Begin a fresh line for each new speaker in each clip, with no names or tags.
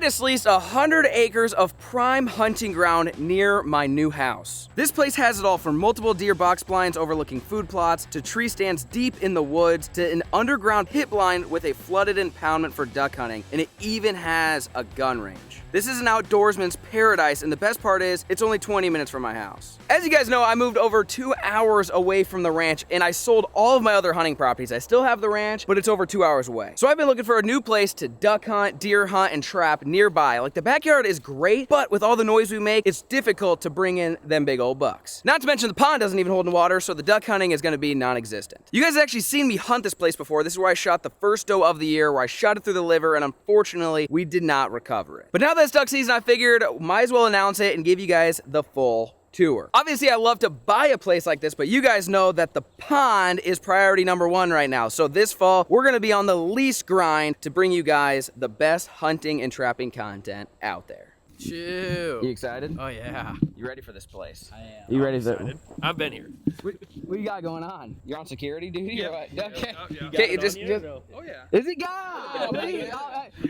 just leased 100 acres of prime hunting ground near my new house. This place has it all from multiple deer box blinds overlooking food plots, to tree stands deep in the woods, to an underground pit blind with a flooded impoundment for duck hunting, and it even has a gun range. This is an outdoorsman's paradise, and the best part is, it's only 20 minutes from my house. As you guys know, I moved over 2 hours away from the ranch, and I sold all of my other hunting properties. I still have the ranch, but it's over 2 hours away. So I've been looking for a new place to duck hunt, deer hunt, and trap nearby. Like, the backyard is great, but with all the noise we make, it's difficult to bring in them big old bucks. Not to mention the pond doesn't even hold in water, so the duck hunting is gonna be non-existent. You guys have actually seen me hunt this place before. This is where I shot the first doe of the year, where I shot it through the liver, and unfortunately, we did not recover it. But now that it's duck season, I figured might as well announce it and give you guys the full tour. Obviously, I love to buy a place like this, but you guys know that the pond is priority #1 right now. So this fall, we're gonna be on the lease grind to bring you guys the best hunting and trapping content out there.
Chill.
You excited?
Oh yeah.
You ready for this place?
I am.
You ready?
Excited. I've been here.
What you got going on? You're on security duty?
Yeah.
Or what? Okay.
Yeah.
Okay, just
Oh yeah.
is he gone?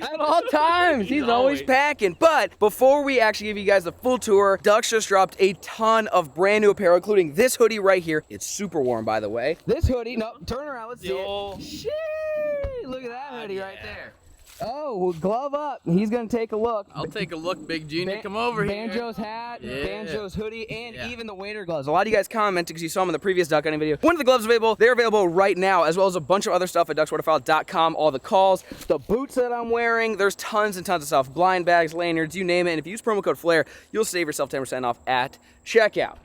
At all times, he's always
always
packing. But before we actually give you guys the full tour, Ducks just dropped a ton of brand new apparel, including this hoodie right here. It's super warm, by the way. This hoodie, no, turn around, let's see it. Shit, look at that hoodie right there. Oh, well, glove up. He's gonna take a look.
I'll take a look, Big Junior. Come over here.
Banjo's hat,
Yeah.
Banjo's hoodie, and even the waiter gloves. A lot of you guys commented because you saw them in the previous duck hunting video. One of the gloves available, they're available right now, as well as a bunch of other stuff at duckswaterfowl.com. All the calls, the boots that I'm wearing, there's tons and tons of stuff. Blind bags, lanyards, you name it. And if you use promo code FLAIR, you'll save yourself 10% off at checkout.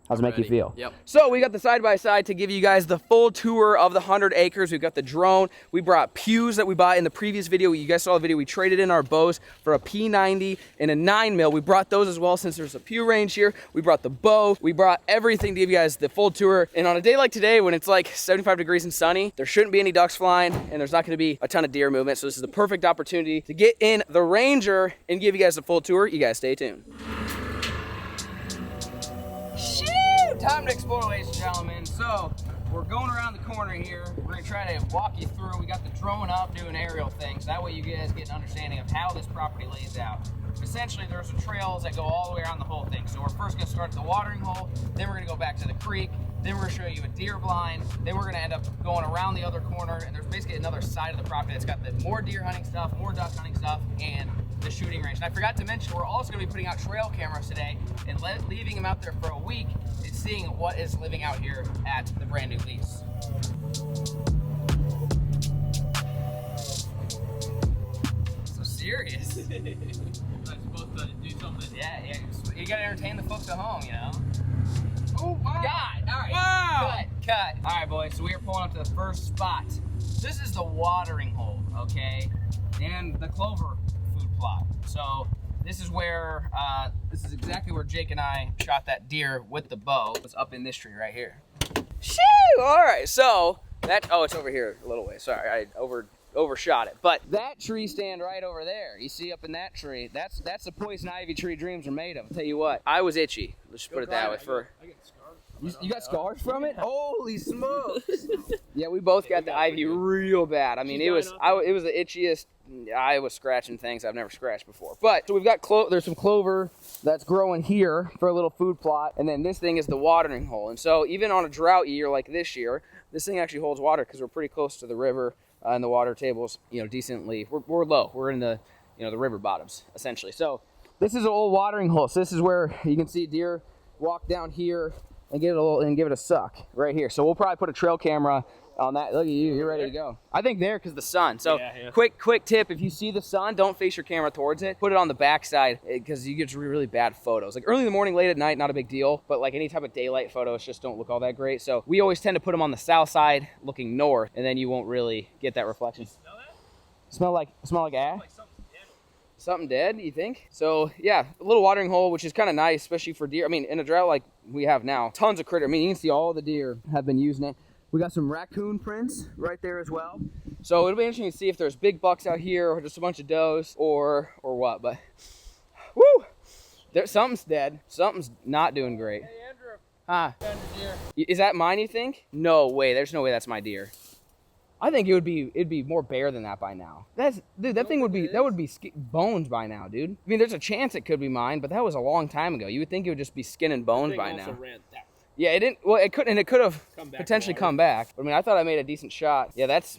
How's it make you feel?
Yep.
So we got the side-by-side to give you guys the full tour of the 100 acres. We've got the drone. We brought pews that we bought in the previous video. You guys saw the video. We traded in our bows for a P90 and a 9mm. We brought those as well since there's a pew range here. We brought the bow. We brought everything to give you guys the full tour. And on a day like today, when it's like 75 degrees and sunny, there shouldn't be any ducks flying, and there's not going to be a ton of deer movement. So this is the perfect opportunity to get in the Ranger and give you guys the full tour. You guys stay tuned. Time to explore, ladies and gentlemen. So we're going around the corner here. We're gonna try to walk you through. We got the drone up doing aerial things. That way you guys get an understanding of how this property lays out. Essentially, there's some trails that go all the way around the whole thing. So we're first gonna start at the watering hole, then we're gonna go back to the creek, then we're gonna show you a deer blind, then we're gonna end up going around the other corner, and there's basically another side of the property that's got the more deer hunting stuff, more duck hunting stuff, and the shooting range. And I forgot to mention, we're also gonna be putting out trail cameras today and leaving them out there for a week and seeing what is living out here at the brand new lease. So serious.
I'm supposed to do something.
Yeah, you gotta entertain the folks at home, you know?
Oh wow.
God, all right.
Wow.
Cut. All right, boys, so we are pulling up to the first spot. This is the watering hole, okay? And the clover food plot. So this is where, this is exactly where Jake and I shot that deer with the bow. It's up in this tree right here. Shoo! All right, so that, oh, it's over here a little way. Sorry, I overshot it. But that tree stand right over there, you see up in that tree, that's the poison ivy tree dreams are made of. I'll tell you what, I was itchy. Let's just put it that way.
I get scars.
You got scars from it? Holy smokes! Yeah, we both got the ivy real bad. I mean, it was the itchiest. I was scratching things I've never scratched before. But so we've got there's some clover that's growing here for a little food plot, and then this thing is the watering hole. And so even on a drought year like this year, this thing actually holds water because we're pretty close to the river, and the water table's decently. We're low. We're in the the river bottoms essentially. So this is an old watering hole. So this is where you can see deer walk down here and give it a suck right here. So we'll probably put a trail camera on that. Look at you, you're ready to go. I think there because the sun. So
yeah.
Quick tip, if you see the sun, don't face your camera towards it. Put it on the back side because you get really bad photos. Like early in the morning, late at night, not a big deal. But like any type of daylight photos just don't look all that great. So we always tend to put them on the south side looking north, and then you won't really get that reflection.
Smell that?
Smell like ash?
Like something's dead.
Something dead, you think? So yeah, a little watering hole, which is kind of nice, especially for deer. I mean, in a drought like we have now, tons of critter. I mean, you can see all the deer have been using it. We got some raccoon prints right there as well. So it'll be interesting to see if there's big bucks out here or just a bunch of does or what. But woo, something's dead. Something's not doing great.
Hey Andrew.
Huh?
Found your deer.
Is that mine, you think? No way. There's no way that's my deer. I think it'd be more bare than that by now. Dude, that thing would be bones by now, dude. I mean, there's a chance it could be mine, but that was a long time ago. You would think it would just be skin and bones by now. Yeah, it didn't. Well, it couldn't. And it could have potentially come back. But I mean, I thought I made a decent shot. Yeah, that's.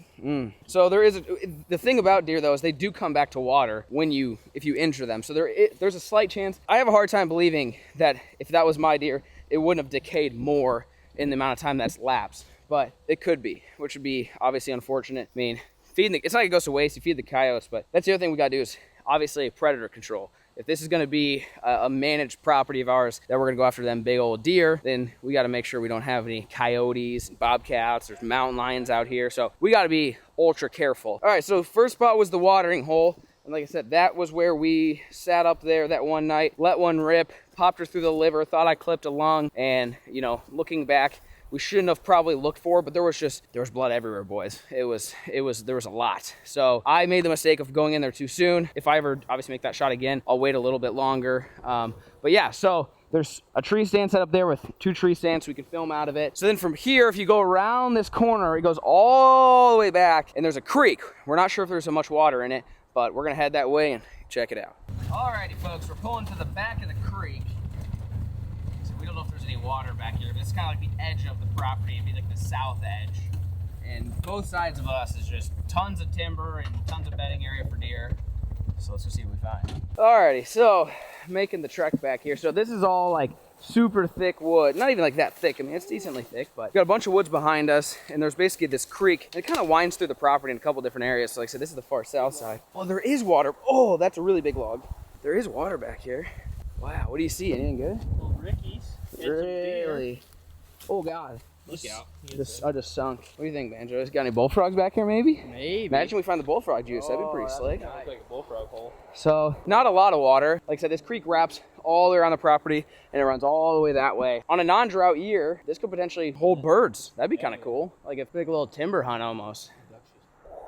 So there is the thing about deer though is they do come back to water if you injure them. So there's a slight chance. I have a hard time believing that if that was my deer, it wouldn't have decayed more in the amount of time that's lapsed. But it could be, which would be obviously unfortunate. I mean, it's not like it goes to waste. You feed the coyotes, but that's the other thing we got to do is obviously predator control. If this is going to be a managed property of ours that we're going to go after them big old deer, then we got to make sure we don't have any coyotes and bobcats. There's mountain lions out here, so we got to be ultra careful. All right, so first spot was the watering hole. And like I said, that was where we sat up there that one night, let one rip, popped her through the liver, thought I clipped a lung, and, you know, looking back, we shouldn't have probably looked for, but there was blood everywhere, boys. There was a lot. So I made the mistake of going in there too soon. If I ever obviously make that shot again, I'll wait a little bit longer. But yeah, so there's a tree stand set up there with 2 tree stands so we can film out of it. So then from here, if you go around this corner, it goes all the way back and there's a creek. We're not sure if there's so much water in it, but we're gonna head that way and check it out. Alrighty folks, we're pulling to the back of the creek. We don't know if there's any water back here, but it's kind of like the edge of the property. It'd be like the south edge. And both sides of us is just tons of timber and tons of bedding area for deer. So let's go see what we find. Alrighty, so making the trek back here. So this is all like super thick wood. Not even like that thick. I mean, it's decently thick, but we've got a bunch of woods behind us, and there's basically this creek. And it kind of winds through the property in a couple different areas. So like I said, this is the far south side. Oh, there is water. Oh, that's a really big log. There is water back here. Wow, what do you see? Anything good?
Little Rickies.
Really? Oh God.
Look out.
I just sunk. What do you think, Banjo? Got any bullfrogs back here, maybe?
Maybe.
Imagine we find the bullfrog juice. That'd be pretty slick.
That looks like a bullfrog hole.
So, not a lot of water. Like I said, this creek wraps all the way around the property, and it runs all the way that way. On a non-drought year, this could potentially hold birds. That'd be kind of cool. Like a big little timber hunt almost.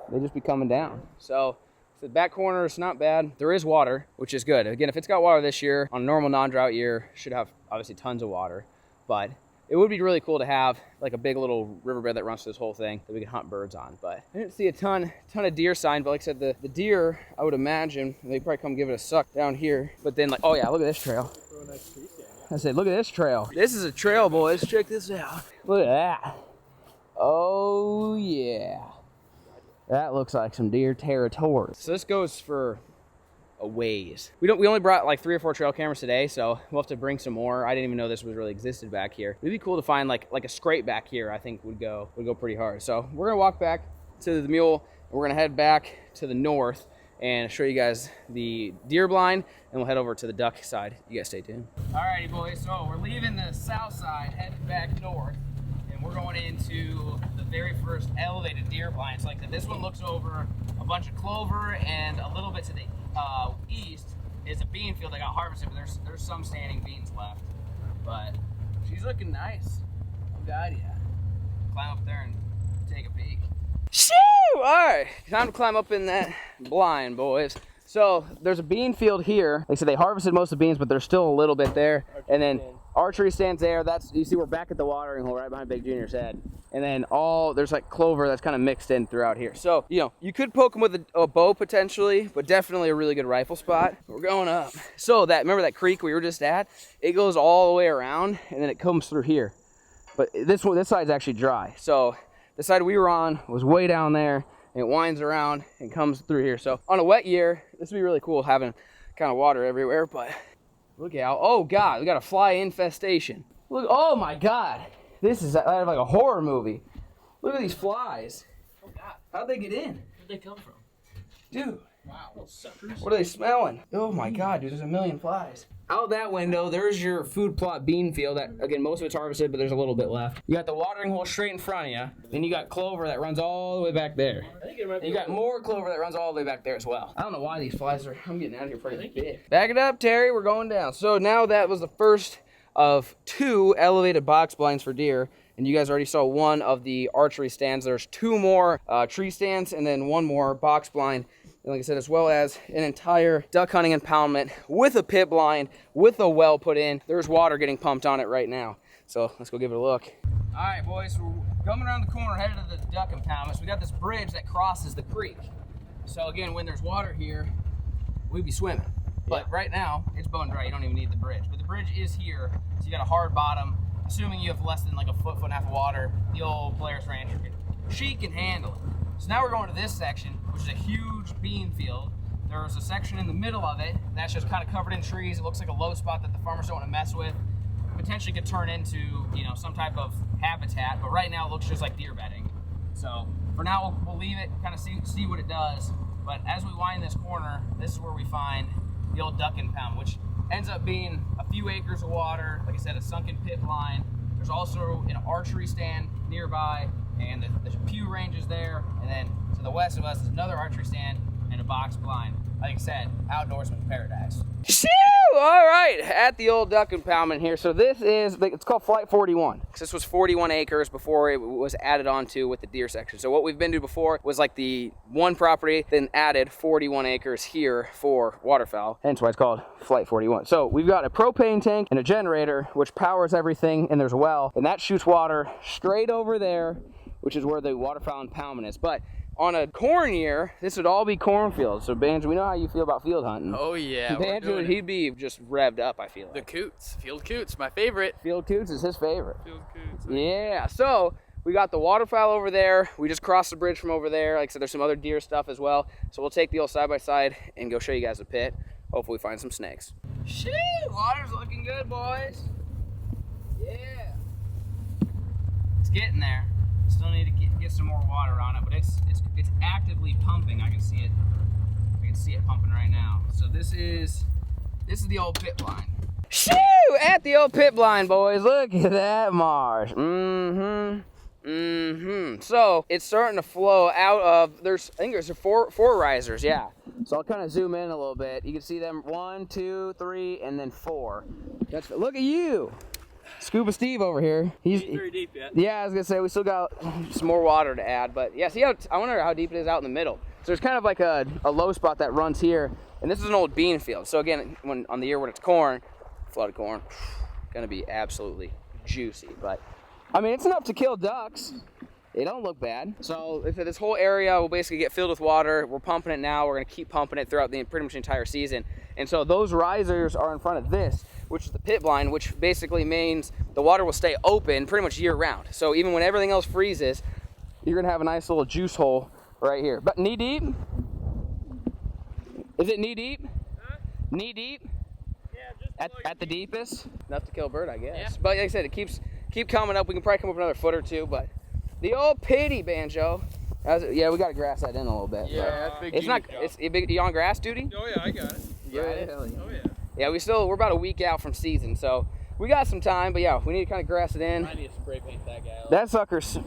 They just be coming down. So the back corner is not bad. There is water, which is good. Again, if it's got water this year, on a normal non-drought year, should have obviously tons of water. But it would be really cool to have like a big little riverbed that runs through this whole thing that we can hunt birds on. But I didn't see a ton of deer sign, but like I said, the deer, I would imagine, they probably come give it a suck down here. But then like, oh yeah, look at this trail. I said, look at this trail. This is a trail, boys. Check this out. Look at that. Oh yeah. That looks like some deer territory. So this goes for a ways. We only brought like 3 or 4 trail cameras today, so we'll have to bring some more. I didn't even know this was really existed back here. It'd be cool to find like a scrape back here. I think would go pretty hard. So we're gonna walk back to the mule, and we're gonna head back to the north and show you guys the deer blind, and we'll head over to the duck side. You guys stay tuned. Alrighty, boys. So we're leaving the south side, heading back north. We're going into the very first elevated deer blind. So like this one looks over a bunch of clover, and a little bit to the east is a bean field that got harvested, but there's some standing beans left. But she's looking nice. Oh God, yeah. Climb up there and take a peek. Shoo! All right, time to climb up in that blind, boys. So there's a bean field here. Like I said, they harvested most of the beans, but there's still a little bit there. And then archery stands there. You see we're back at the watering hole right behind Big Junior's head. And then there's like clover that's kind of mixed in throughout here. So, you know, you could poke them with a bow potentially, but definitely a really good rifle spot. We're going up. So remember that creek we were just at? It goes all the way around and then it comes through here. But this side's actually dry. So the side we were on was way down there. And it winds around and comes through here. So on a wet year, this would be really cool having kind of water everywhere, but look out. Oh God, we got a fly infestation. Look, oh my God. This is like a horror movie. Look at these flies.
Oh God.
How'd they get in?
Where'd they come from?
Dude.
Wow, little suckers.
What are they smelling? Oh my God, dude, there's a million flies. Out that window, there's your food plot bean field. That, again, most of it's harvested, but there's a little bit left. You got the watering hole straight in front of you. Then you got clover that runs all the way back there.
I think it might be.
You got more clover that runs all the way back there as well. I don't know why these flies are. I'm getting out of here pretty big. Back it up, Terry. We're going down. So now that was the first of 2 elevated box blinds for deer. And you guys already saw one of the archery stands. There's 2 more tree stands and then 1 more box blind. And like I said, as well as an entire duck hunting impoundment with a pit blind, with a well put in. There's water getting pumped on it right now. So let's go give it a look. All right, boys, Coming around the corner, headed to the duck impoundments, we got this bridge that crosses the creek. So again, when there's water here, we'd be swimming. But right now, it's bone dry, you don't even need the bridge. But the bridge is here, so you got a hard bottom. Assuming you have less than like a foot and a half of water, the old Blair's Rancher she can handle it. So now we're going to this section, which is a huge bean field. There's a section in the middle of it that's just kind of covered in trees. It looks like a low spot that the farmers don't want to mess with. Potentially could turn into, you know, some type of habitat, but right now it looks just like deer bedding. So for now, we'll leave it, kind of see what it does. But as we wind this corner, this is where we find the old duck impound, which ends up being a few acres of water. Like I said, a sunken pit line. There's also an archery stand nearby, and the pew range is there. And then to the west of us is another archery stand and a box blind. Like I said, outdoorsman's paradise. Shoo! All right, at the old duck impoundment here. So this is, it's called Flight 41. This was 41 acres before it was added onto with the deer section. So what we've been to before was like the one property, then added 41 acres here for waterfowl. Hence why it's called Flight 41. So we've got a propane tank and a generator, which powers everything, and there's a well, and that shoots water straight over there, which is where the waterfowl impoundment is. But on a corn year, this would all be cornfields. So Banjo, we know how you feel about field hunting.
Oh yeah,
Banjo, he'd be just revved up, I feel like.
The coots, field coots, my favorite.
Field coots is his favorite.
Field coots.
Yeah, so we got the waterfowl over there. We just crossed the bridge from over there. Like I said, there's some other deer stuff as well. So we'll take the old side-by-side and go show you guys the pit. Hopefully find some snakes. Shoo, water's looking good, boys. Yeah. It's getting there. Still need to get some more water on it, but it's actively pumping. I can see it. I can see it pumping right now. So this is the old pit blind. Shoo! At the old pit blind, boys. Look at that marsh. So it's starting to flow out of. I think there's four risers. Yeah. So I'll kind of zoom in a little bit. You can see them 1, 2, 3, and then 4. Look at you. Scuba Steve over here. He's
very deep yet.
Yeah, I was gonna say we still got some more water to add, but yeah, see how I wonder how deep it is out in the middle. So there's kind of like a low spot that runs here, and this is an old bean field. So again, on the year when it's corn, flooded corn, gonna be absolutely juicy. But I mean, it's enough to kill ducks. They don't look bad. So this whole area will basically get filled with water. We're pumping it now. We're gonna keep pumping it throughout pretty much the entire season. And so those risers are in front of this, which is the pit blind, which basically means the water will stay open pretty much year round. So even when everything else freezes, you're gonna have a nice little juice hole right here. But knee deep? Is it knee deep?
Huh?
Knee deep?
Yeah, just
at the deepest? Enough to kill a bird, I guess.
Yeah.
But like I said, it keep coming up. We can probably come up another foot or two, but the old pity, Banjo. Yeah, we gotta grass that in a little bit.
Yeah, that's big.
It's not. It's big. You on grass duty?
Oh yeah, I got it.
Really?
Oh yeah.
Yeah, we're about a week out from season, so we got some time. But yeah, we need to kind of grass it in.
I need to spray paint that guy.
That sucker's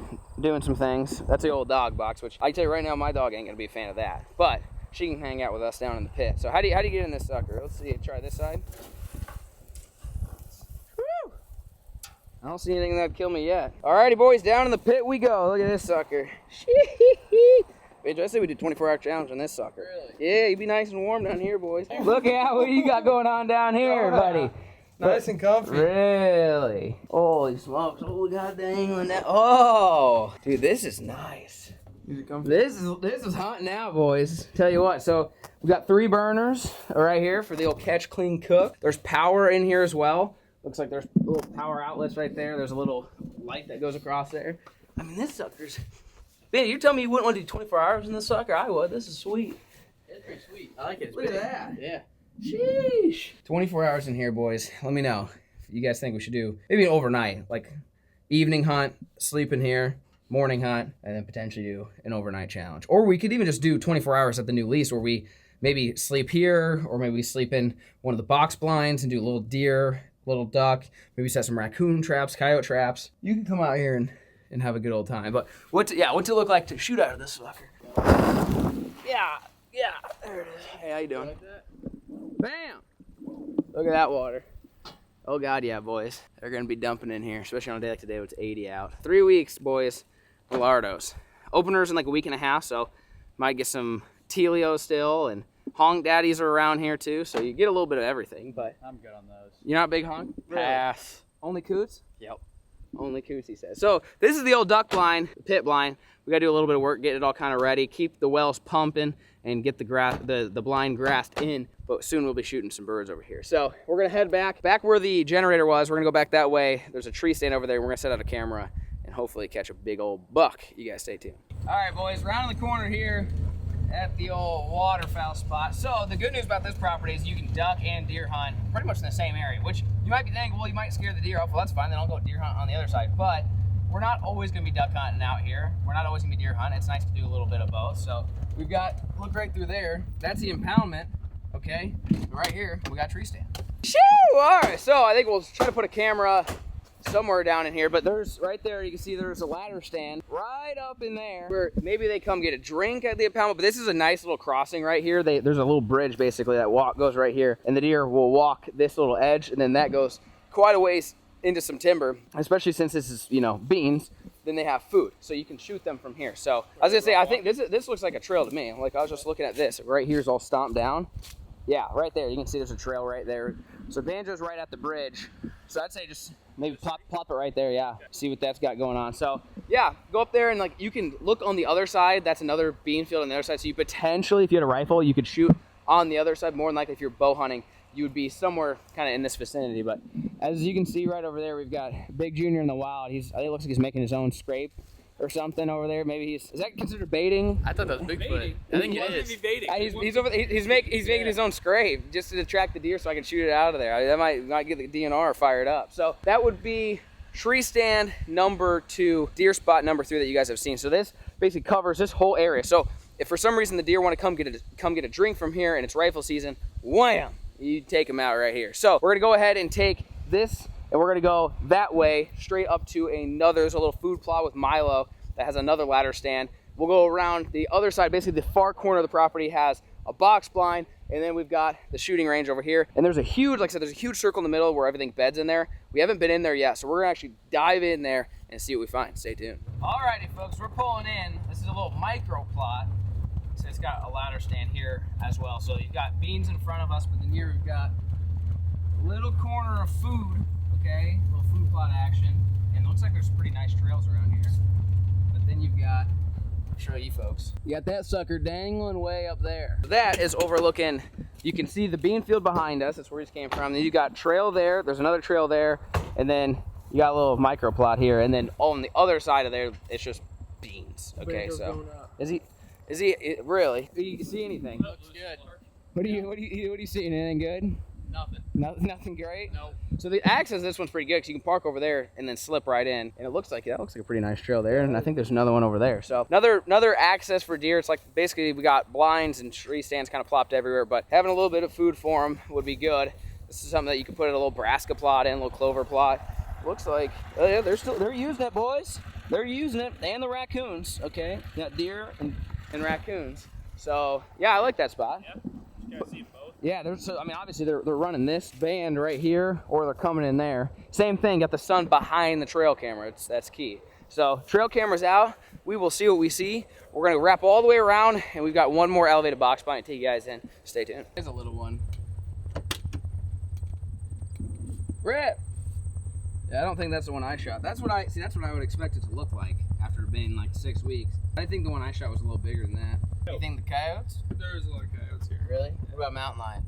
doing some things. That's the old dog box, which I tell you right now, my dog ain't gonna be a fan of that. But she can hang out with us down in the pit. So how do you get in this sucker? Let's see. Try this side. Woo! I don't see anything that'd kill me yet. Alrighty, boys, down in the pit we go. Look at this sucker. Bitch, I say we do 24-hour challenge on this sucker.
Really?
Yeah, you'd be nice and warm down here, boys. Look at what you got going on down here, buddy.
Nice and comfy.
Really? Holy smokes. Oh, god dang. Oh, dude, this is nice.
Is it comfy?
This is hunting out, boys. Tell you what, so we got 3 burners right here for the old catch, clean, cook. There's power in here as well. Looks like there's little power outlets right there. There's a little light that goes across there. I mean, this sucker's... Man, you tell me you wouldn't want to do 24 hours in this sucker? I would. This is sweet.
It's pretty sweet. I like it. It's
Look at
big.
that.
Yeah.
Sheesh. 24 hours in here, boys. Let me know if you guys think we should do maybe an overnight, like evening hunt, sleep in here, morning hunt, and then potentially do an overnight challenge. Or we could even just do 24 hours at the new lease where we maybe sleep here, or maybe we sleep in one of the box blinds and do a little deer, little duck, maybe set some raccoon traps, coyote traps. You can come out here and have a good old time. But what's it look like to shoot out of this sucker? Yeah, there it is. Hey, how you doing?
Like that?
Bam! Look at that water. Oh god, yeah, boys. They're gonna be dumping in here, especially on a day like today when it's 80 out. 3 weeks, boys. Millardos. Openers in like a week and a half, so might get some Telio still, and honk daddies are around here too, so you get a little bit of everything, but
I'm good on those.
you're not a big honk?
Really?
Pass. Only coots?
Yep.
Only Coos, he says. So this is the old duck blind, the pit blind. We gotta do a little bit of work, get it all kind of ready, keep the wells pumping, and get the blind grassed in. But soon we'll be shooting some birds over here. So we're gonna head back where the generator was. We're gonna go back that way. There's a tree stand over there. We're gonna set out a camera and hopefully catch a big old buck. You guys stay tuned. All right, boys, round the corner here at the old waterfowl spot. So the good news about this property is you can duck and deer hunt pretty much in the same area, which you might be thinking, well, you might scare the deer off. Well, that's fine, then I'll go deer hunt on the other side. But we're not always gonna be duck hunting out here. We're not always gonna be deer hunting. It's nice to do a little bit of both. So we've got, look right through there, that's the impoundment, okay? And right here, we got tree stand. Shoo! All right, so I think we'll try to put a camera somewhere down in here, but there's right there, you can see there's a ladder stand right up in there where maybe they come get a drink at the impoundment. But this is a nice little crossing right here. There's a little bridge basically that goes right here, and the deer will walk this little edge, and then that goes quite a ways into some timber, especially since this is, you know, beans. Then they have food, so you can shoot them from here. So I was gonna say, I think this looks like a trail to me. Like, I was just looking at this right here's all stomped down. Yeah, right there you can see there's a trail right there. So banjo's right at the bridge, so I'd say just maybe plop it right there. Yeah, see what that's got going on. So yeah, go up there and like you can look on the other side. That's another bean field on the other side, so you potentially, if you had a rifle, you could shoot on the other side. More than likely, if you're bow hunting, you would be somewhere kind of in this vicinity. But as you can see right over there, we've got Big Junior in the wild. I think it looks like he's making his own scrape or something over there. Maybe is that considered baiting?
I thought that was Bigfoot. I think it is.
He's making his own scrape just to attract the deer so I can shoot it out of there. That might get the DNR fired up. So that would be tree stand number 2, deer spot number 3 that you guys have seen. So this basically covers this whole area. So if for some reason the deer want to come get a drink from here and it's rifle season, wham, you take them out right here. So we're gonna go ahead and take this, and we're gonna go that way straight up to another, there's a little food plot with Milo that has another ladder stand. We'll go around the other side. Basically the far corner of the property has a box blind, and then we've got the shooting range over here. And there's a huge, like I said, there's a huge circle in the middle where everything beds in there. We haven't been in there yet, so we're gonna actually dive in there and see what we find. Stay tuned. Alrighty folks, we're pulling in. This is a little micro plot. So it's got a ladder stand here as well. So you've got beans in front of us, but then here we've got a little corner of food, okay? A little food plot action. And it looks like there's some pretty nice trails around here. But then you've got, I'll show you folks. You got that sucker dangling way up there. That is overlooking, you can see the bean field behind us. That's where he came from. Then you got trail there, there's another trail there, and then you got a little micro plot here, and then on the other side of there, it's just beans. Okay, so is he really? Do you see anything?
Looks good.
What do you see? Anything good?
Nothing.
Nothing great?
No.
So the access, this one's pretty good because you can park over there and then slip right in. And it looks like that looks like a pretty nice trail there. And I think there's another one over there. So another access for deer. It's like basically we got blinds and tree stands kind of plopped everywhere, but having a little bit of food for them would be good. This is something that you can put in a little brassica plot in, a little clover plot. Looks like yeah, they're using it, boys. They're using it, and the raccoons. Okay, got deer and raccoons. So yeah, I like that spot.
Yep. You guys see both?
Yeah, I mean, obviously they're running this band right here, or they're coming in there. Same thing, got the sun behind the trail camera. That's key. So trail camera's out. We will see what we see. We're gonna wrap all the way around, and we've got one more elevated box blind to take you guys in. Stay tuned. There's a little one. Rip. Yeah, I don't think that's the one I shot. That's what I would expect it to look like after being like 6 weeks. I think the one I shot was a little bigger than that. You think the coyotes?
There's a lot of coyotes here.
Really? What about mountain lion?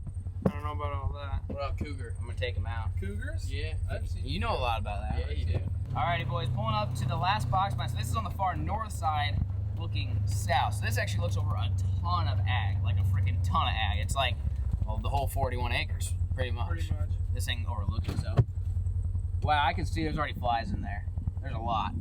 I don't know about all that.
What about cougar?
I'm gonna take him out.
Cougars?
Yeah.
I've seen.
You know a lot about that.
Yeah, you do.
Alrighty, boys, pulling up to the last box blind. So this is on the far north side, looking south. So this actually looks over a ton of ag, like a freaking ton of ag. It's like, well, the whole 41 acres, pretty much.
Pretty much.
This thing overlooking, so. Wow, I can see there's already flies in there. There's a lot.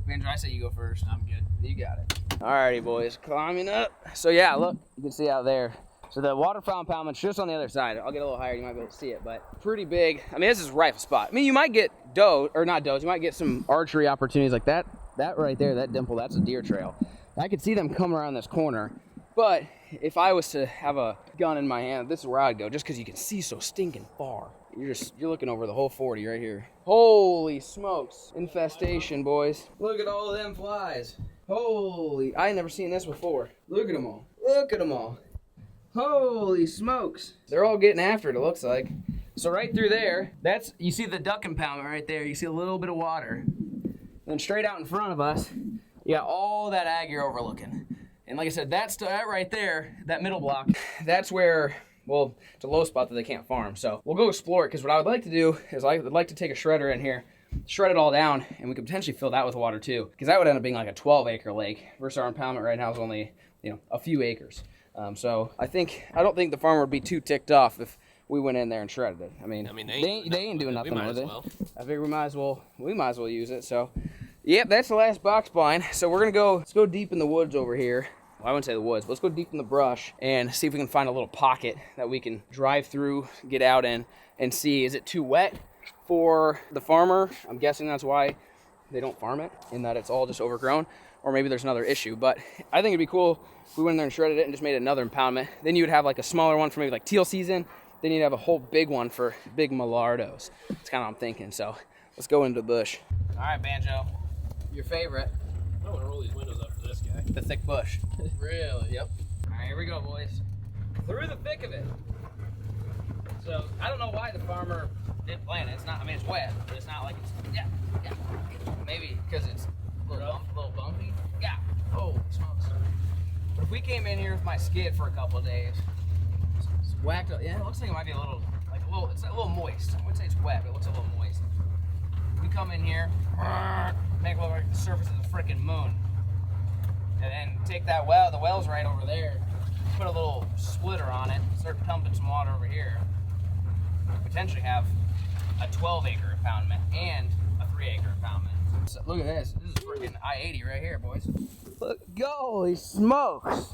Benja, I say you go first.
I'm good.
You got it. Alrighty, boys, climbing up. So yeah, look, you can see out there. So the waterfowl impoundment's just on the other side. I'll get a little higher, you might be able to see it, but pretty big. I mean, this is a rifle spot. I mean, you might get not does, you might get some archery opportunities like that. That right there, that dimple, that's a deer trail. I could see them coming around this corner, but if I was to have a gun in my hand, this is where I'd go, just because you can see so stinking far. You're looking over the whole 40 right here. Holy smokes. Infestation, boys. Look at all of them flies. Holy, I ain't never seen this before. Look at them all. Look at them all. Holy smokes. They're all getting after it looks like. So right through there, you see the duck impoundment right there. You see a little bit of water. And then straight out in front of us, you got all that ag you're overlooking. And like I said, that right there, that middle block, that's where, well, it's a low spot that they can't farm. So we'll go explore it, because what I would like to do is I would like to take a shredder in here, shred it all down, and we could potentially fill that with water too, because that would end up being like a 12-acre lake versus our impoundment right now is only, you know, a few acres. So I don't think the farmer would be too ticked off if we went in there and shredded it. I mean they ain't doing nothing with it. I figure we might as well use it. So yep, that's the last box blind. So let's go deep in the woods over here. Well, I wouldn't say the woods, but let's go deep in the brush and see if we can find a little pocket that we can drive through, get out in, and see, is it too wet for the farmer? I'm guessing that's why they don't farm it, in that it's all just overgrown, or maybe there's another issue. But I think it'd be cool if we went in there and shredded it and just made another impoundment. Then you would have like a smaller one for maybe like teal season. Then you'd have a whole big one for big Millardos. That's kind of what I'm thinking. So let's go into the bush. All right, Banjo, your favorite.
I want to roll these windows up for this guy.
The thick bush.
Really?
Yep. All right, here we go, boys. Through the thick of it. So I don't know why the farmer didn't plant it. It's not, I mean, it's wet, but it's not like it's, yeah. Maybe because it's a little bumpy. Yeah. Oh, smokes. But if we came in here with my skid for a couple of days, it's whacked up. Yeah, it looks like it might be it's a little moist. I wouldn't say it's wet, but it looks a little moist. We come in here, make it look like the surface of the freaking moon. And then take that well, the well's right over there, put a little splitter on it, start pumping some water over here. Potentially have a 12-acre impoundment and a 3-acre impoundment. So look at this. This is freaking I-80 right here, boys. Look, holy smokes.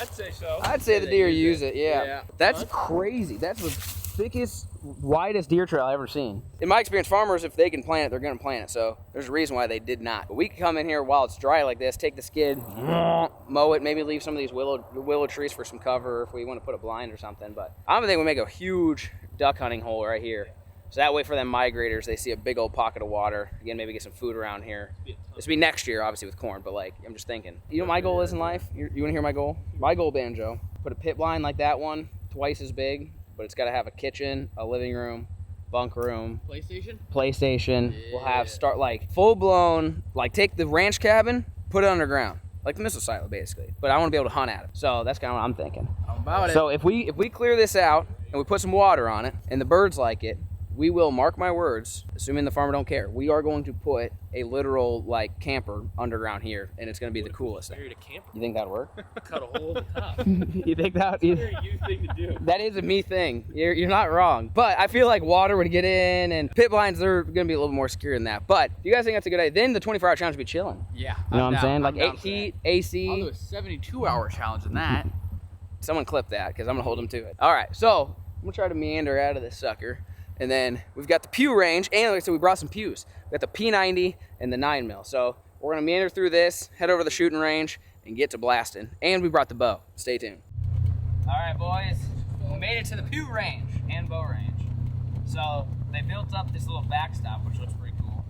I'd say so.
I'd say the deer use it, yeah. That's crazy. That's the thickest, widest deer trail I've ever seen. In my experience, farmers, if they can plant it, they're gonna plant it. So there's a reason why they did not. But we can come in here while it's dry like this, take the skid, mow it, maybe leave some of these willow trees for some cover if we want to put a blind or something. But I'm gonna think we make a huge duck hunting hole right here. So that way for them migrators, they see a big old pocket of water. Again, maybe get some food around here. This will be next year, obviously, with corn, but like, I'm just thinking. You know what my goal is in life? You wanna hear my goal? My goal, Banjo, put a pit blind like that one, twice as big, but it's gotta have a kitchen, a living room, bunk room. PlayStation. Yeah. We'll have like full blown, like take the ranch cabin, put it underground. Like the missile silo, basically. But I want to be able to hunt at it. So that's kind of what I'm thinking.
How about it?
So if we clear this out and we put some water on it and the birds like it, we will, mark my words, assuming the farmer don't care, we are going to put a literal like camper underground here, and it's going to be the coolest thing. You think that'd work?
Cut a hole in the top.
You think that?
That's a very you thing to do.
That is a me thing. You're not wrong. But I feel like water would get in, and pit blinds, they're going to be a little more secure than that. But if you guys think that's a good idea, then the 24-hour challenge would be chilling.
Yeah.
You know what I'm saying? Like heat, AC.
I'll do a 72-hour challenge in that.
Someone clip that, because I'm going to hold them to it. All right, so I'm going to try to meander out of this sucker. And then we've got the pew range, and like I said, we brought some pews. We got the P90 and the 9 mil. So we're gonna meander through this, head over to the shooting range, and get to blasting. And we brought the bow. Stay tuned. All right, boys, we made it to the pew range and bow range. So they built up this little backstop, which looks pretty cool.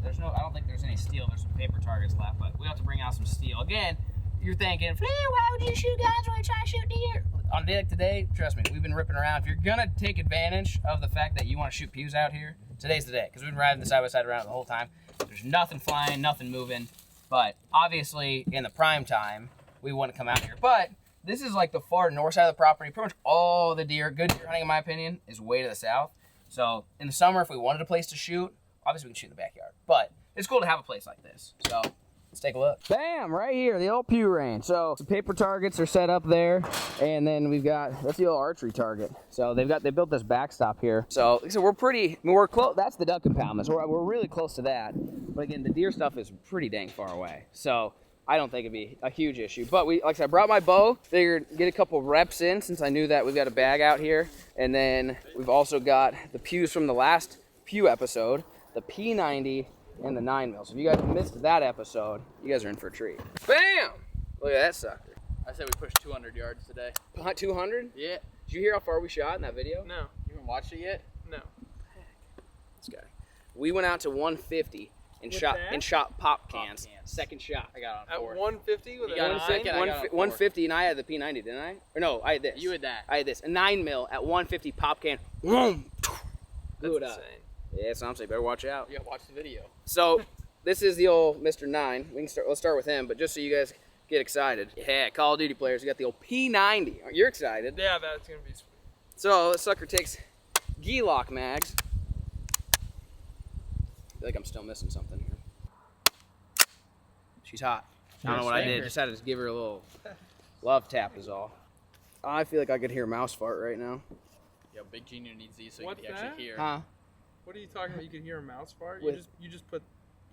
I don't think there's any steel. There's some paper targets left, but we have to bring out some steel. Again, you're thinking, FLAIR, why would you shoot guns when you try to shoot deer? On a day like today, trust me, we've been ripping around. If you're gonna take advantage of the fact that you want to shoot pews out here, today's the day, because we've been riding the side-by-side around the whole time. There's nothing flying, nothing moving, but obviously in the prime time, we want to come out here. But this is like the far north side of the property. Pretty much all the deer, good deer hunting in my opinion, is way to the south. So in the summer, if we wanted a place to shoot, obviously we can shoot in the backyard. But it's cool to have a place like this. So let's take a look. Bam, right here, the old pew range. So the paper targets are set up there, and then we've got, that's the old archery target. So they built this backstop here. So like I said, we're close. That's the duck impoundment. So we're really close to that. But again, the deer stuff is pretty dang far away. So I don't think it'd be a huge issue. But like I said, I brought my bow, figured get a couple reps in since I knew that we've got a bag out here. And then we've also got the pews from the last pew episode, the P90, and the 9 mil. So if you guys missed that episode, you guys are in for a treat. Bam! Look at that sucker.
I said we pushed 200 yards today.
200?
Yeah.
Did you hear how far we shot in that video?
No.
You haven't watched it yet?
No.
This guy. We went out to 150 in
With
shot
that?
pop cans. Second shot.
I got
At
on 4.
150 with
You
a
got
1
on
nine?
second, I got on
150, and I had the P90, didn't I? Or no, I had this.
You had that.
I had this. A 9 mil at 150 pop can. Boom. Blew it
That's
up.
insane.
Yeah, so I'm saying better watch out.
You gotta watch the video.
So this is the old Mr. 9. We can start. Let's start with him, but just so you guys get excited. Yeah, Call of Duty players. We got the old P90. You're excited.
Yeah, that's gonna be sweet.
So this sucker takes G-lock mags. I feel like I'm still missing something here. She's hot. I don't know what I did. Just had to give her a little love tap is all. I feel like I could hear mouse fart right now.
Yo, Big Junior needs these so
What's
you can
that?
actually hear.
Huh?
What are you talking about? You can hear a mouse fart?
With-
You just put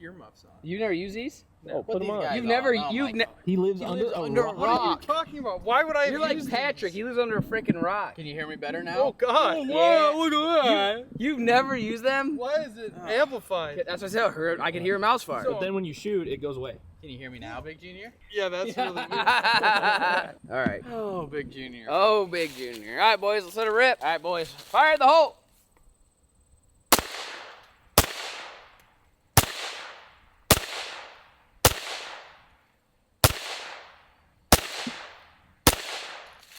earmuffs on.
You never use these?
No.
Oh, put them on.
You've never.
Oh
You've
my God.
He lives under a rock.
What are you talking about? Why would I
You're
have
like
used
Patrick.
these?
He lives under a freaking rock.
Can you hear me better now?
Oh God!
Yeah.
Whoa, look at that!
You've never used them?
Why is it amplified?
That's what I said. I could hear a mouse fart.
But then when you shoot, it goes away.
Can you hear me now, Big Junior?
Yeah, that's really weird.
All right.
Oh, Big Junior.
Oh, Big Junior. All right, boys, let's let it rip. All right, boys, fire the hole.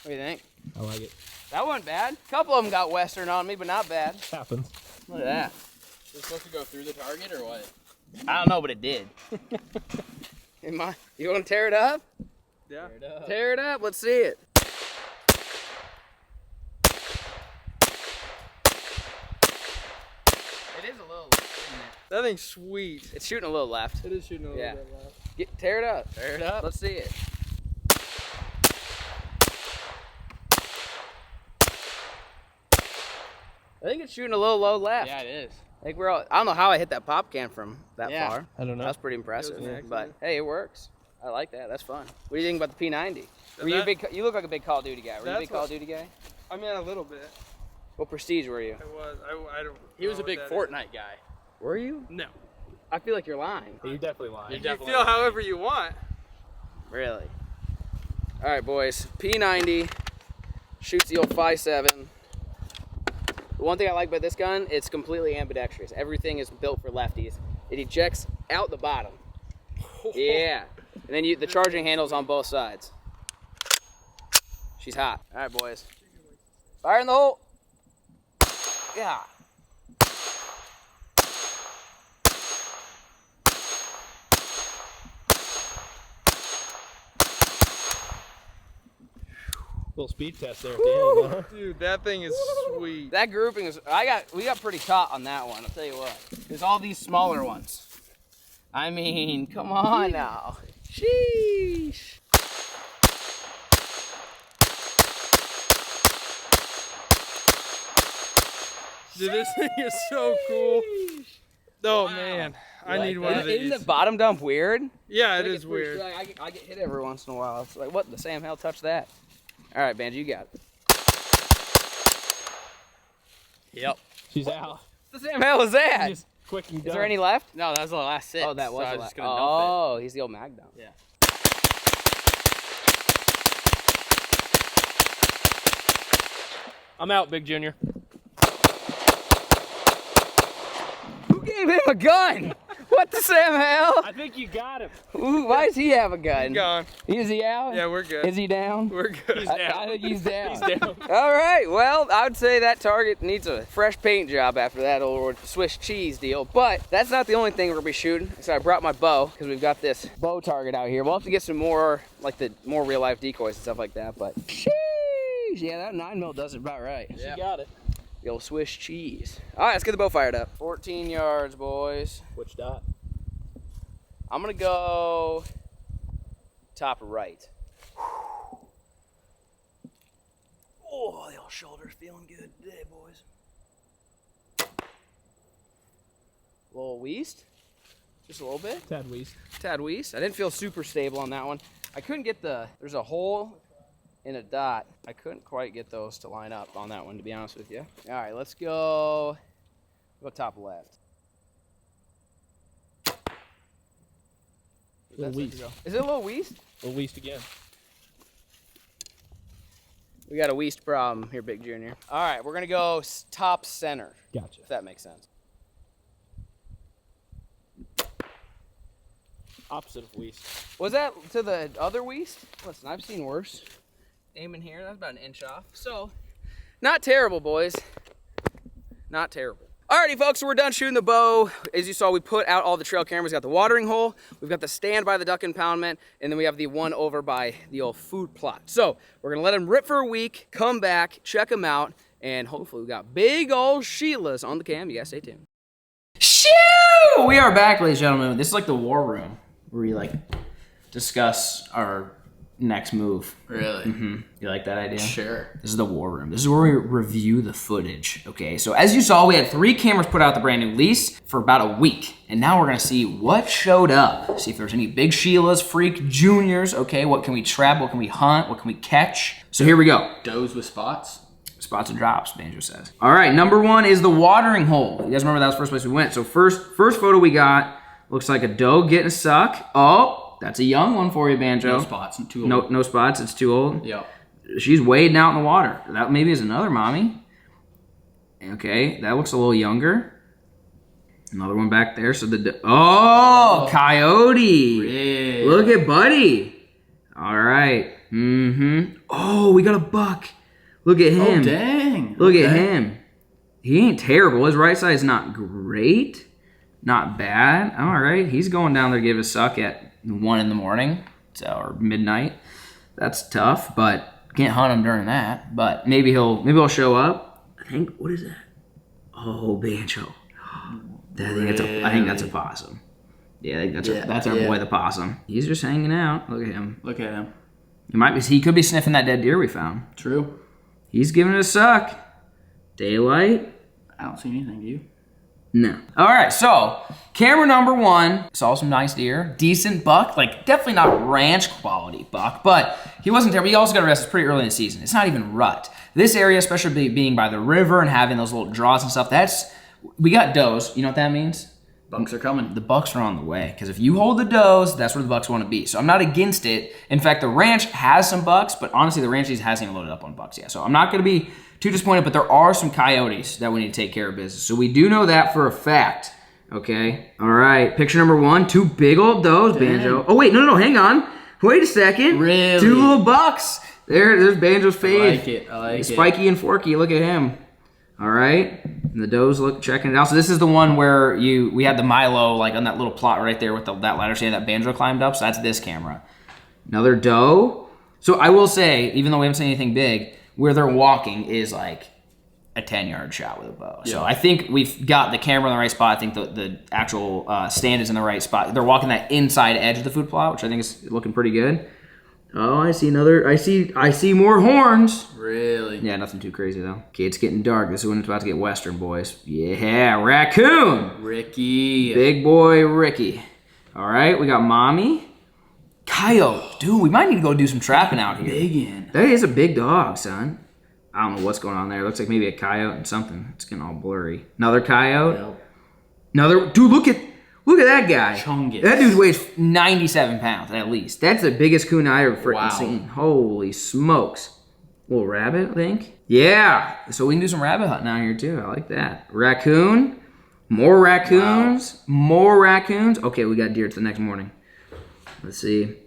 What do you think?
I like it.
That wasn't bad. A couple of them got Western on me, but not bad.
Happens.
Look at that.
Is it supposed to go through the target or what?
I don't know, but it did. You want to tear it up?
Yeah.
Tear it up.
Tear it up. Let's see it. It is a little left, isn't it?
That thing's sweet.
It's shooting a little left.
It is shooting a little
Yeah.
bit loud.
Tear it up.
Tear it up.
Let's see it. I think it's shooting a little low left.
Yeah, it is.
I think I don't know how I hit that pop can from that
Yeah.
far.
I don't know.
That's pretty impressive.
It was an
But
accident.
hey, it works. I like that. That's fun. What do you think about the P90? Were you
That-
a big? You look like a big Call of Duty guy. Were you a
That's
big Call of
what-
Duty guy?
I mean, a little bit.
What prestige were you?
I was. I don't.
He was
know
a big
what that
Fortnite guy.
Were you?
is. No.
I feel like you're lying.
You're definitely lying.
You're
You
definitely
feel however you want.
Really? All right, boys. P90 shoots the old 5.7. The one thing I like about this gun, it's completely ambidextrous. Everything is built for lefties. It ejects out the bottom. Yeah. And then the charging handle's on both sides. She's hot. All right, boys. Fire in the hole. Yeah.
Little speed test there at the end, huh?
Dude, that thing is sweet.
That grouping is, we got pretty taut on that one, I'll tell you what. There's all these smaller ones. I mean, come on now. Sheesh.
Dude, this thing is so cool. Oh man, I need one of these.
Isn't the bottom dump weird?
Yeah,
I
it
think
is
it's pretty-
weird.
I get hit every once in a while. It's like, what the Sam hell touched that? All right, Banjo, you got it.
Yep.
She's out.
What the Sam hell is that?
Just quick and
Is
done.
there any left?
No, that was the last 6.
Oh, that was
so I
the
was
last.
just gonna dump
Oh, he's the old mag dump.
Yeah.
I'm out, Big Junior.
Who gave him a gun? What the Sam hell?
I think you got him.
Ooh, why does he have a gun?
Gone.
Is he out?
Yeah, we're good.
Is he down?
We're good.
He's
I
down.
think he's down.
He's down.
All right, well, I would say that target needs a fresh paint job after that old Swiss cheese deal. But that's not the only thing we're gonna be shooting. So I brought my bow because we've got this bow target out here. We'll have to get some more, like the more real life decoys and stuff like that. But sheesh, yeah, that 9mm does it about right.
She
Yeah.
got it.
The old Swiss cheese. All right, let's get the bow fired up. 14 yards, boys.
Which dot?
I'm gonna go top right. Oh, the old shoulder's feeling good today, boys. A little weast, just a little bit.
Tad Weast.
Tad weast. I didn't feel super stable on that one. I couldn't get there's a hole and a dot. I couldn't quite get those to line up on that one, to be honest with you. All right, let's go top left.
Little
That's it
Weast.
to go. Is it a little weast?
Little Weast again.
We got a weast problem here, Big Junior. All right, we're gonna go top center,
Gotcha.
if that makes sense.
Opposite of lease.
Was that to the other Weast? Listen, I've seen worse. Aim in here, that's about an inch off. So, not terrible, boys. Not terrible. Alrighty, folks, so we're done shooting the bow. As you saw, we put out all the trail cameras. We got the watering hole, we've got the stand by the duck impoundment, and then we have the one over by the old food plot. So, we're gonna let them rip for a week, come back, check them out, and hopefully we got big old Sheilas on the cam. You guys stay tuned. Shoo! We are back, ladies and gentlemen. This is like the war room where we like discuss our next move.
Really?
Mm-hmm. You like that idea?
Sure.
This is the war room. This is where we review the footage. Okay, so as you saw, we had 3 cameras put out the brand new lease for about a week. And now we're gonna see what showed up. See if there's any big Sheilas, freak juniors. Okay, what can we trap? What can we hunt? What can we catch? So here we go.
Does with spots?
Spots and drops, Banjo says. All right, number 1 is the watering hole. You guys remember that was the first place we went. So first photo we got looks like a doe getting a suck. Oh, that's a young one for you, Banjo.
No spots, too old.
No spots, it's too old.
Yep.
She's wading out in the water. That maybe is another mommy. Okay, that looks a little younger. Another one back there. So coyote.
Really?
Look at Buddy. All right. Mm-hmm. Oh, we got a buck. Look at him.
Oh, dang.
Look at him. He ain't terrible. His right side's not great. Not bad. All right. He's going down there to give a suck at 1 in the morning, or midnight. That's tough, but can't hunt him during that. But maybe he'll show up. I think, what is that? Oh, Banjo. I think that's a possum. Yeah, I think that's our boy, the possum. He's just hanging out. Look at him.
Look at him.
He could be sniffing that dead deer we found.
True.
He's giving it a suck. Daylight.
I don't see anything, do you?
No. All right, so camera number 1, saw some nice deer, decent buck, like definitely not ranch quality buck, but he wasn't there. But he also got arrested pretty early in the season. It's not even rut. This area, especially being by the river and having those little draws and stuff, we got does. You know what that means?
Bucks are coming.
The bucks are on the way, because if you hold the does, that's where the bucks want to be. So I'm not against it. In fact, the ranch has some bucks, but honestly, the ranch hasn't even loaded up on bucks yet. So I'm not going to be too disappointed, but there are some coyotes that we need to take care of business. So we do know that for a fact. Okay. All right. Picture number 1, 2 big old does, Banjo. Oh, wait. No. Hang on. Wait a second.
Really?
2 little bucks. There's Banjo's fave.
I like it.
Spiky and Forky. Look at him. All right. And the does checking it out. So this is the one where we had the Milo like on that little plot right there with that ladder stand that Banjo climbed up. So that's this camera. Another doe. So I will say, even though we haven't seen anything big, where they're walking is like a 10-yard shot with a bow. Yeah. So I think we've got the camera in the right spot. I think the actual stand is in the right spot. They're walking that inside edge of the food plot, which I think is looking pretty good. Oh, I see more horns.
Really?
Yeah, nothing too crazy though. Okay, it's getting dark. This is when it's about to get western, boys. Yeah, raccoon.
Ricky.
Big boy Ricky. All right, we got mommy. Coyote. Dude, we might need to go do some trapping out here.
Biggin.
That is a big dog, son. I don't know what's going on there. It looks like maybe a coyote and something. It's getting all blurry. Another coyote.
Yep.
Another. Dude, look at that guy.
Chungus.
That dude weighs 97 pounds at least. That's the biggest coon I ever freaking
Wow.
seen. Holy smokes. Little rabbit, I think. Yeah. So we can do some rabbit hunting out here too. I like that. Raccoon. More raccoons. Wow. More raccoons. Okay, we got deer to the next morning. Let's see.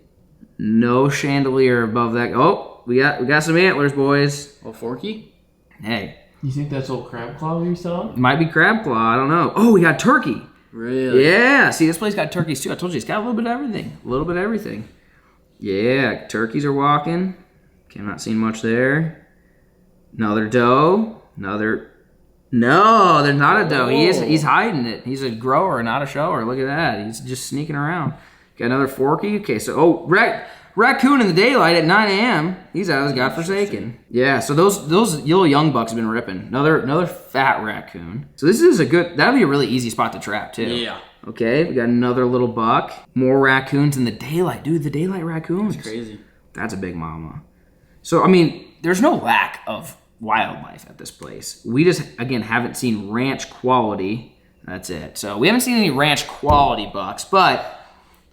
No chandelier above that. Oh, we got some antlers, boys.
Oh, Forky?
Hey.
You think that's old crab claw you saw?
Might be crab claw. I don't know. Oh, we got turkey.
Really?
Yeah. See, this place got turkeys too. I told you, it's got a little bit of everything. A little bit of everything. Yeah. Turkeys are walking. Okay, I'm not seeing much there. Another doe. Another. No, there's not a doe. He's hiding it. He's a grower, not a shower. Look at that. He's just sneaking around. Got another Forky. Okay, so raccoon in the daylight at 9 a.m. He's out as godforsaken. Yeah, so those little young bucks have been ripping. Another fat raccoon. So this is that'd be a really easy spot to trap too.
Yeah.
Okay, we got another little buck. More raccoons in the daylight. Dude, the daylight raccoons.
That's crazy.
That's a big mama. So, I mean, there's no lack of wildlife at this place. We just, again, haven't seen ranch quality. That's it. So we haven't seen any ranch quality bucks, but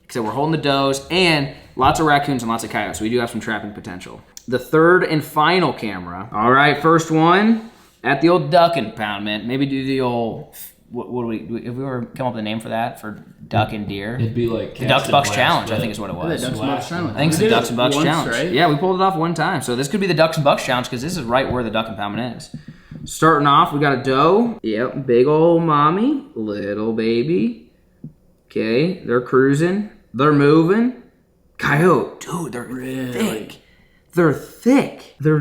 so we're holding the does and lots of raccoons and lots of coyotes. So we do have some trapping potential. The third and final camera. All right, first one at the old duck impoundment. Maybe do the old what would we, if we were come up with a name for that, for duck and deer?
It'd be like
The Ducks Bucks Challenge, I think is what it was.
Ducks and Bucks Challenge.
I think it's the Ducks and Bucks
once,
Challenge.
right?
Yeah, we pulled it off one time. So this could be the Ducks and Bucks Challenge because this is right where the duck impoundment is. Starting off, we got a doe. Yep, big old mommy, little baby. Okay, they're cruising. They're moving. Coyote, dude, they're thick. They're thick. They're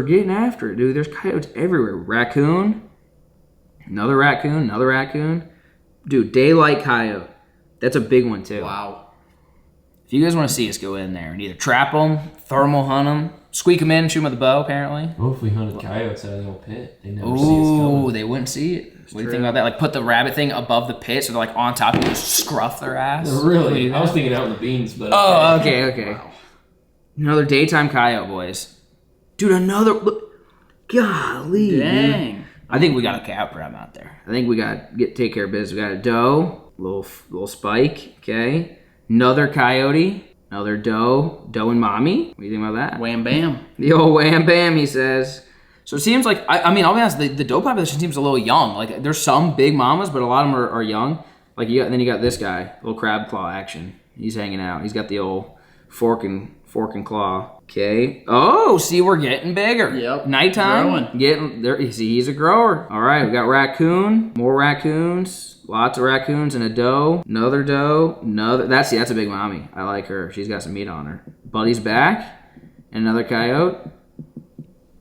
getting after it, dude. There's coyotes everywhere. Raccoon. Another raccoon, another raccoon. Dude, daylight coyote. That's a big one too.
Wow.
If you guys want to see us go in there and either trap them, thermal hunt them, squeak them in, shoot them with a bow, apparently.
What if we hunted coyotes out of the old pit? They never see us
Ooh,
coming.
they wouldn't see it. What do you think about that? Like put the rabbit thing above the pit so they're like on top and you just scruff their ass.
Really? I was thinking out in the beans, but
Oh, okay. Wow. Another daytime coyote, boys. Dude, another. Look. Golly.
Dang.
Dude. I think we got a coyote prime out there. I think we got to take care of business. We got a doe, little spike, okay. Another coyote, another doe and mommy. What do you think about that?
Wham bam.
The old wham bam, he says. So it seems like, I mean, I'll be honest, the doe population seems a little young. Like there's some big mamas, but a lot of them are young. Like then you got this guy, little crab claw action. He's hanging out. He's got the old fork and claw. Okay. Oh, see, we're getting bigger.
Yep.
Nighttime.
Growing.
Getting there. You see, he's a grower. All right, we got raccoon. More raccoons. Lots of raccoons and a doe. Another doe. That's a big mommy. I like her. She's got some meat on her. Buddy's back. And another coyote.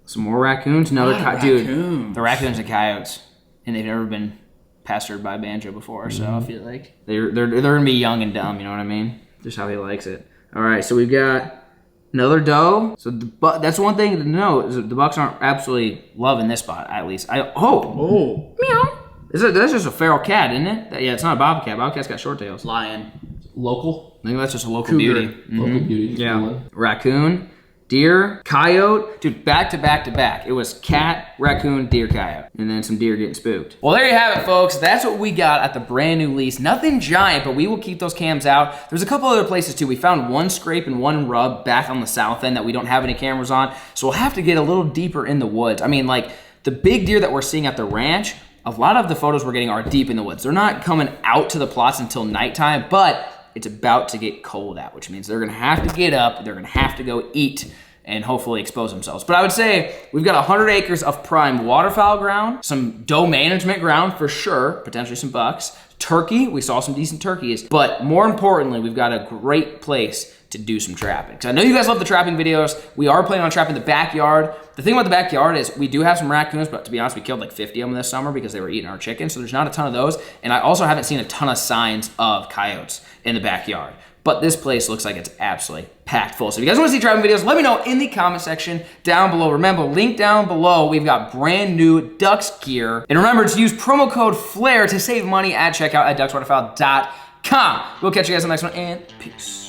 Some more raccoons. Another dude. The raccoons and coyotes, and they've never been pestered by Banjo before. So I feel like they're gonna be young and dumb. You know what I mean? Just how he likes it. All right, so we've got another doe. So that's one thing to know is that the Bucks aren't absolutely loving this spot. At least
Oh.
meow. That's just a feral cat, isn't it? Yeah, it's not a bobcat. Bobcat's got short tails.
Lion.
local.
I think that's just a local
Cougar.
beauty.
Local beauty. Just
Yeah.
one.
Raccoon, deer, coyote. Dude, back to back to back. It was cat, raccoon, deer, coyote. And then some deer getting spooked. Well, there you have it, folks. That's what we got at the brand new lease. Nothing giant, but we will keep those cams out. There's a couple other places too. We found one scrape and one rub back on the south end that we don't have any cameras on. So we'll have to get a little deeper in the woods. I mean, like the big deer that we're seeing at the ranch, a lot of the photos we're getting are deep in the woods. They're not coming out to the plots until nighttime, but it's about to get cold out, which means they're gonna have to get up, they're gonna have to go eat, and hopefully expose themselves. But I would say we've got 100 acres of prime waterfowl ground, some doe management ground for sure, potentially some bucks, turkey, we saw some decent turkeys, but more importantly, we've got a great place to do some trapping. So I know you guys love the trapping videos. We are planning on trapping the backyard. The thing about the backyard is we do have some raccoons, but to be honest, we killed like 50 of them this summer because they were eating our chickens, so there's not a ton of those. And I also haven't seen a ton of signs of coyotes in the backyard. But this place looks like it's absolutely packed full. So if you guys want to see trapping videos, let me know in the comment section down below. Remember, link down below, we've got brand new Ducks gear. And remember to use promo code FLAIR to save money at checkout at duckswaterfowl.com. We'll catch you guys on the next one, and peace.